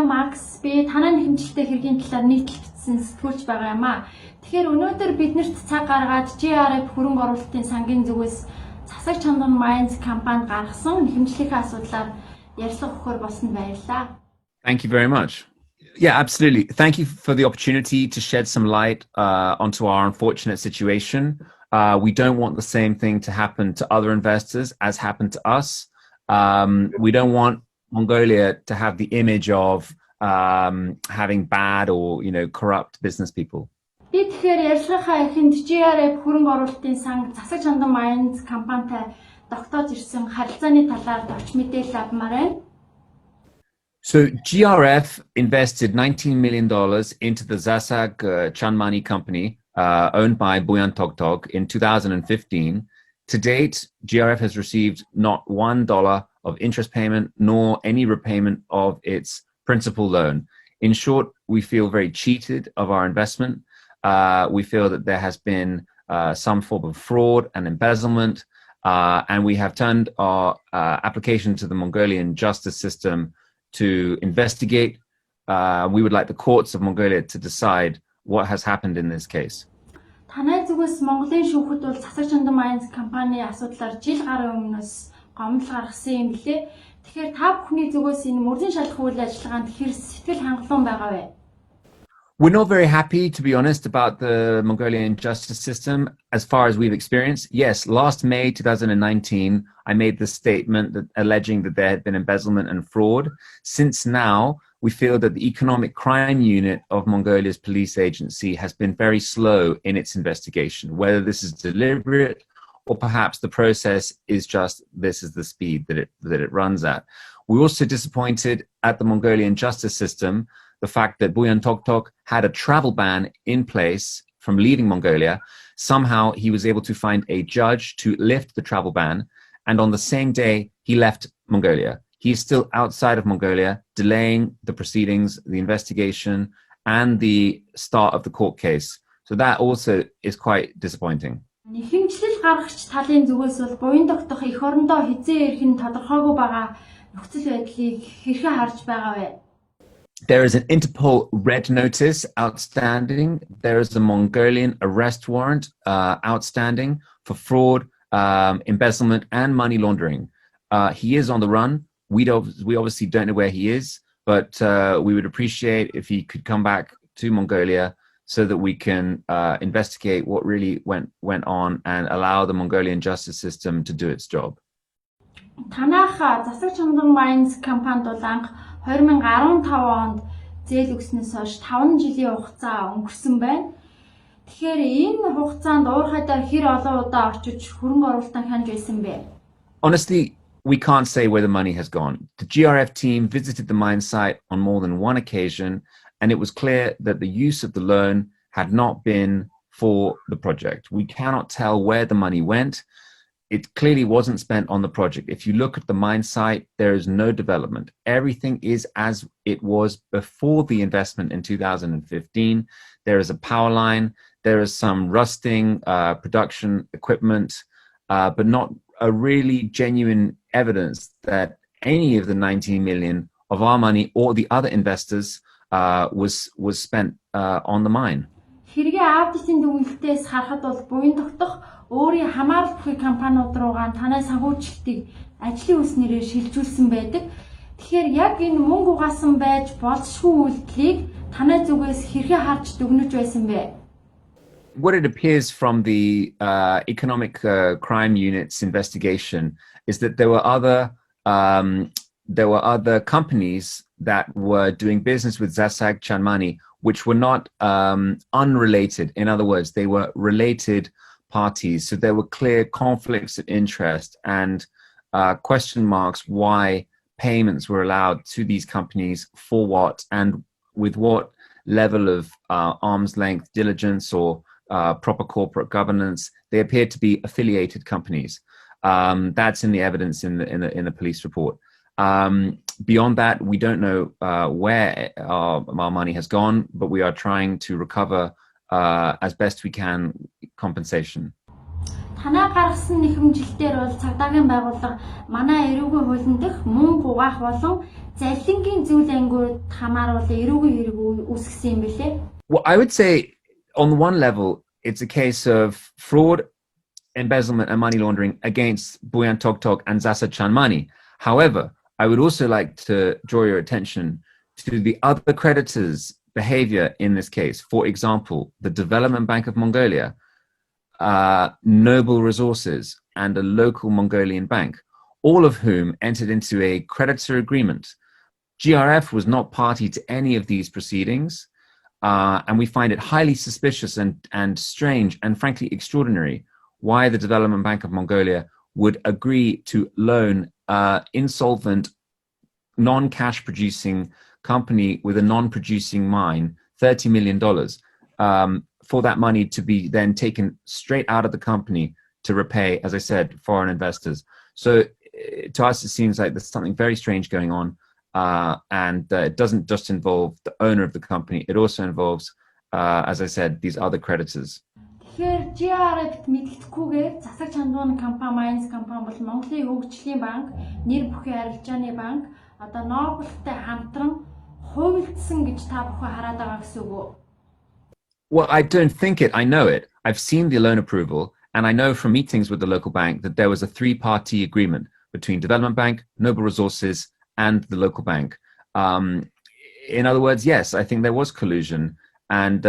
байна уу Макс? Би танай нэхэмжилтэй хэргийн талаар нийтлэгдсэн сэтгүүлч байгаа юм аа. Тэгэхээр өнөөдөр биднэрт цаг гаргаад GRF хөрөнгө оруулалтын сангийн зүгээс Засагчандмань Майнз компанид гаргасан нэхэмжлийнхээ асуудлаар ярилцлага өгөхөөр болсон баярлалаа. Thank you very much. Yeah, absolutely. Thank you for the opportunity to shed some light onto our unfortunate situation. We don't want the same thing to happen to other investors as happened to us. We don't want Mongolia to have the image of having bad or corrupt business people. Би тэгэхээр ярилцлагынхаа эхэнд GRF хөрөнгө оруулалтын санг Засагчандмань Майнз компанитай тогтоож ирсэн харилцааны талаар товч мэдээлэл авмаар байна. So GRF invested $19 million into the Zasagchandmань company owned by Buyan Togtog in 2015. To date, GRF has received not $1 of interest payment nor any repayment of its principal loan. In short, we feel very cheated of our investment. We feel that there has been some form of fraud and embezzlement, and we have turned our application to the Mongolian justice system to investigate. We would like the courts of Mongolia to decide what has happened in this case. Танай зүгээс Монголын шүүхэд бол Засагчандмань Майнз компани асуудлаар жил гаруй өмнөөс гомдол гаргасан юм лээ. Тэгэхээр та бүхний зүгээс энэ мөрдийн шалах үйл ажиллагаанд хэр сэтгэл хангалуун байгаа вэ? We're not very happy, to be honest, about the Mongolian justice system as far as we've experienced. Yes, last May 2019, I made the statement alleging that there had been embezzlement and fraud. Since now, we feel that the economic crime unit of Mongolia's police agency has been very slow in its investigation, whether this is deliberate or perhaps the process is just this is the speed that it runs at. We're also disappointed at the Mongolian justice system, the fact that Buyan Togtog had a travel ban in place from leaving Mongolia. Somehow he was able to find a judge to lift the travel ban, and on the same day he left Mongolia. He is still outside of Mongolia, delaying the proceedings, the investigation, and the start of the court case. So that also is quite disappointing. Нэхэмжлэл гаргагч талын зүгээс бол буян тогтох эх орондоо хизээ ирэх нь тодорхойгүй байгаа нөхцөл байдлыг хэрхэн харж байгаа вэ? There is an Interpol red notice outstanding. There is a Mongolian arrest warrant outstanding for fraud, embezzlement, and money laundering. He is on the run. We obviously don't know where he is, but we would appreciate if he could come back to Mongolia so that we can investigate what really went on and allow the Mongolian justice system to do its job. Танайха Засагчандмань Майнз компанид бол анх 2015 онд зээл өгснөөс хойш 5 жилийн хугацаа өнгөрсөн байна. Тэгэхээр энэ хугацаанд уурхайдаар хэр олон удаа орчиж хөрөнгө оруулалтаа хянж байсан бэ? Honestly, we can't say where the money has gone. The GRF team visited the mine site on more than one occasion, and it was clear that the use of the loan had not been for the project. We cannot tell where the money went. It clearly wasn't spent on the project. If you look at the mine site, there is no development. Everything is as it was before the investment in 2015. There is a power line. There is some rusting production equipment, but not a really genuine evidence that any of the 19 million of our money or the other investors was spent on the mine. Хэргийн аудитын дүгнэлтээс харахад бол буян тогтох өөрийн хамаарах компаниуд руугаа танай санхүүжилтийг ажлын үс нэрээр шилжүүлсэн байдаг. Тэгэхээр яг энэ мөнгө угаасан байж болцшгүй үйлдэлийг танай зүгээс хэрхэн харж дүгнэж байсан бэ? What it appears from the economic crime unit's investigation is that there were other companies that were doing business with Zasagchandmань which were not unrelated. In other words, they were related parties. So there were clear conflicts of interest and question marks why payments were allowed to these companies, for what, and with what level of arm's length diligence or proper corporate governance. They appeared to be affiliated companies. That's in the evidence in the police report. Beyond that, we don't know where our money has gone, but we are trying to recover as best we can compensation. Танай гаргасан нэхэмжилтээр бол цагдаагийн байгууллага манай эрүүгийн хуулийн дэх мөнгө угаах болон залингийн зүйл ангиуд хамааруулан эрүүгийн хэрэг үүсгэсэн юм билээ. Well, I would say on one level, it's a case of fraud, embezzlement and money laundering against Buyan Togtog and Zasagchandmani. However, I would also like to draw your attention to the other creditors' behavior in this case. For example, the Development Bank of Mongolia, Noble Resources, and a local Mongolian bank, all of whom entered into a creditor agreement. GRF was not party to any of these proceedings, and we find it highly suspicious and strange and frankly extraordinary why the Development Bank of Mongolia would agree to loan insolvent, non-cash producing company with a non-producing mine $30 million for that money to be then taken straight out of the company to repay, as I said, foreign investors. So to us, it seems like there's something very strange going on. And it doesn't just involve the owner of the company. It also involves, as I said, these other creditors. Тэгэхээр GRF-т мэдгэдэггүйгээр Засагчандмань Майнз компани бол Монголын хөгжлийн банк, нэр бүхий арилжааны банк, одоо Нобелтэй хамтран хувилдсан гэж та бүхэн хараад байгаа гэсэн үг үү? Well, I don't think it. I know it. I've seen the loan approval, and I know from meetings with the local bank that there was a three-party agreement between Development Bank, Noble Resources, and the local bank. In other words, yes, I think there was collusion. And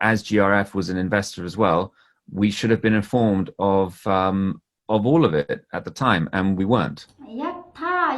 as GRF was an investor as well, we should have been informed of all of it at the time, and we weren't.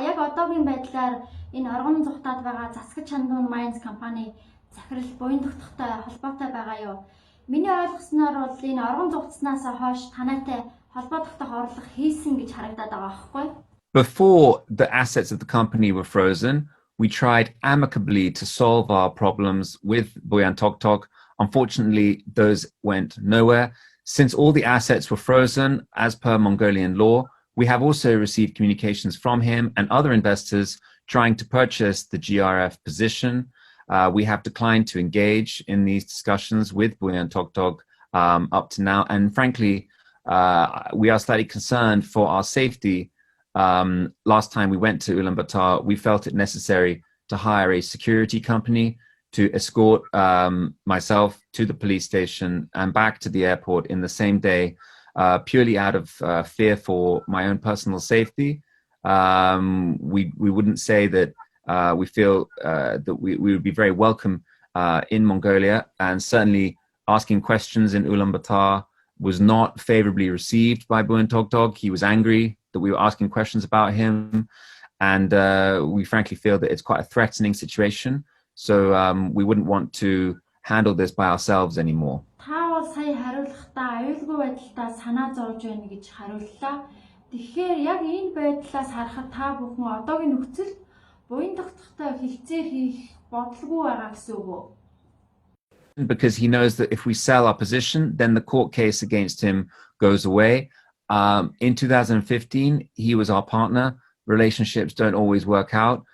Яг одоогийн байдлаар энэ оргон зүгтаад байгаа Засагчандмань Майнз компани захирал буян тогтохтой холбоотой байгаа юу? Миний ойлгосноор бол энэ оргон зүгтснаас хойш танайтай холбоо тогтох орлого хийсэн гэж харагдаад байгаа байхгүй? Before the assets of the company were frozen, we tried amicably to solve our problems with Buyan Togtog. Unfortunately, those went nowhere. Since all the assets were frozen, as per Mongolian law, we have also received communications from him and other investors trying to purchase the GRF position. We have declined to engage in these discussions with Buyan Togtog up to now. And frankly, we are slightly concerned for our safety. Last time we went to Ulaanbaatar, we felt it necessary to hire a security company to escort myself to the police station and back to the airport in the same day, purely out of fear for my own personal safety. We wouldn't say that we feel that we would be very welcome in Mongolia, and certainly asking questions in Ulaanbaatar was not favorably received by Buyan Togtog. He was angry that we were asking questions about him, and we frankly feel that it's quite a threatening situation. So we wouldn't want to handle this by ourselves anymore. Та бол сая хариулахдаа аюулгүй байдалтай санаа зовж байна гэж хариуллаа. Тэгэхээр яг энэ байдлаас харахад та бүхэн одоогийн нөхцөл буян тогтохтой хилцээр хийх бодлого байгаа гэсэн үг үү? Because he knows that if we sell our position, then the court case against him goes away. In 2015, he was our partner. Relationships don't always work out.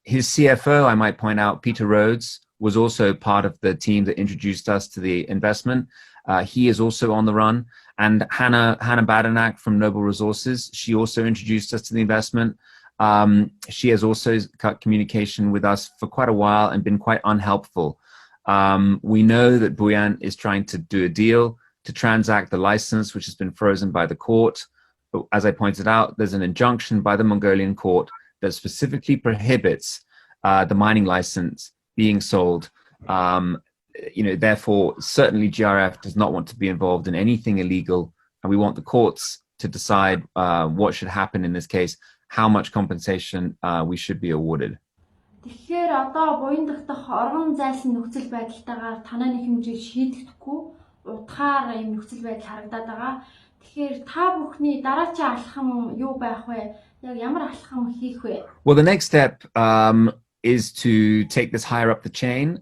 His CFO, I might point out, Peter Rhodes, was also part of the team that introduced us to the investment. He is also on the run. And Hannah Badanak from Noble Resources, she also introduced us to the investment. She has also cut communication with us for quite a while and been quite unhelpful. We know that Buyan is trying to do a deal to transact the license, which has been frozen by the court. But as I pointed out, there's an injunction by the Mongolian court that specifically prohibits the mining license being sold. Therefore, certainly GRF does not want to be involved in anything illegal, and we want the courts to decide what should happen in this case, how much compensation we should be awarded. Тэгэхээр одоо буян тогтох оргон зайлшгүй нөхцөл байдалтайгаар танай нэг хэмжээг шийдэхгүй утгаар юм нөхцөл байдал харагдаад байгаа. Тэгэхээр та бүхний дараачийн алхам юу байх вэ? Яг ямар алхам хийх вэ? Well, the next step is to take this higher up the chain.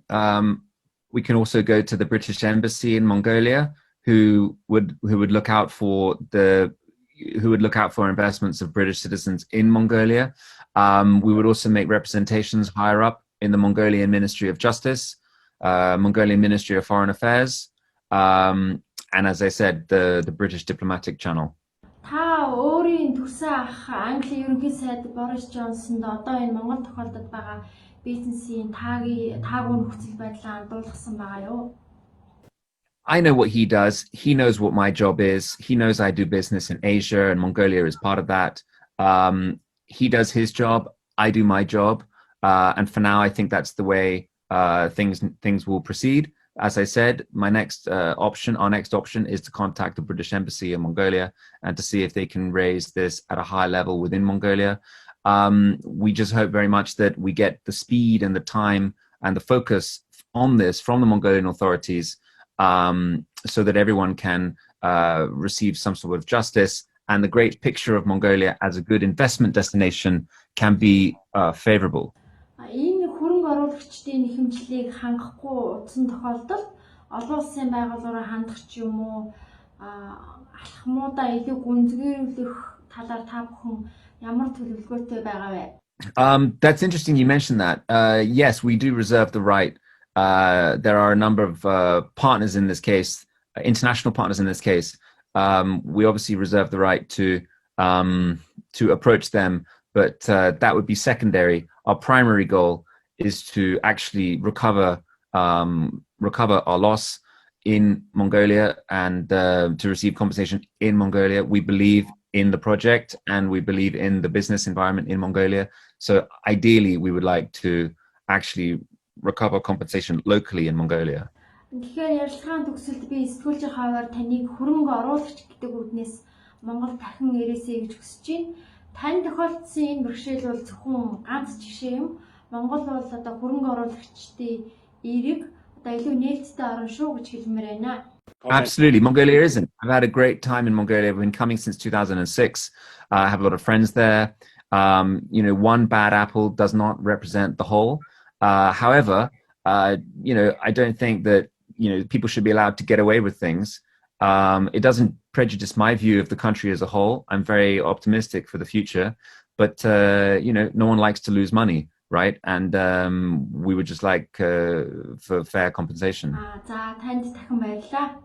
We can also go to the British Embassy in Mongolia, who would look out for investments of British citizens in Mongolia. We would also make representations higher up in the Mongolian Ministry of Justice, Mongolian Ministry of Foreign Affairs, and as I said, the British diplomatic channel. Та өөрийн Монголын төрсэн ах Английн Ерөнхий сайд Борис Жонсонд одоо энэ Монгол тохиолдолд байгаа бизнесийн таагүй нөхцөл байдлаа дуулгасан байгаа юу? I know what he does. He knows what my job is. He knows I do business in Asia and Mongolia is part of that. He does his job. I do my job. And for now, I think that's the way things will proceed. As I said, our next option is to contact the British Embassy in Mongolia and to see if they can raise this at a high level within Mongolia. We just hope very much that we get the speed and the time and the focus on this from the Mongolian authorities, so that everyone can receive some sort of justice and the great picture of Mongolia as a good investment destination can be favorable. Энэ хөрөнгө оруулагчдын нэхэмжлийг хангахгүй утсан тохиолдолд олон улсын байгууллагаараа хандах ч юм уу алхмуудаа илүү гүнзгийрүүлэх талаар та бүхэн ямар төлөвлөгөөтэй байгаа вэ? That's interesting you mentioned that. Yes, we do reserve the right. There are a number of partners in this case, international partners in this case. We obviously reserve the right to approach them, but that would be secondary. Our primary goal is to actually recover our loss in Mongolia and to receive compensation in Mongolia. We believe in the project and we believe in the business environment in Mongolia. So ideally, we would like to actually recover compensation locally in Mongolia. Тэгэхээр ярилцлагын төгсөлд би сэтгүүлчийн хаваар таныг хөрөнгө оруулагч гэдэг үгнээс Монгол дахин ирээсэй гэж хүсэж байна. Тань тохиолдсон энэ бэрхшээл бол зөвхөн ганц жишээ юм. Монгол бол одоо хөрөнгө оруулагчдын эерэг одоо илүү нээлттэй орн шүү гэж хэлмээр байна. Absolutely. Mongolia isn't. I've had a great time in Mongolia. I've been coming since 2006. I have a lot of friends there. One bad apple does not represent the whole. However, I don't think that, people should be allowed to get away with things. It doesn't prejudice my view of the country as a whole. I'm very optimistic for the future, but, no one likes to lose money, right? And we would just like for fair compensation. За, танд дахин баярлалаа.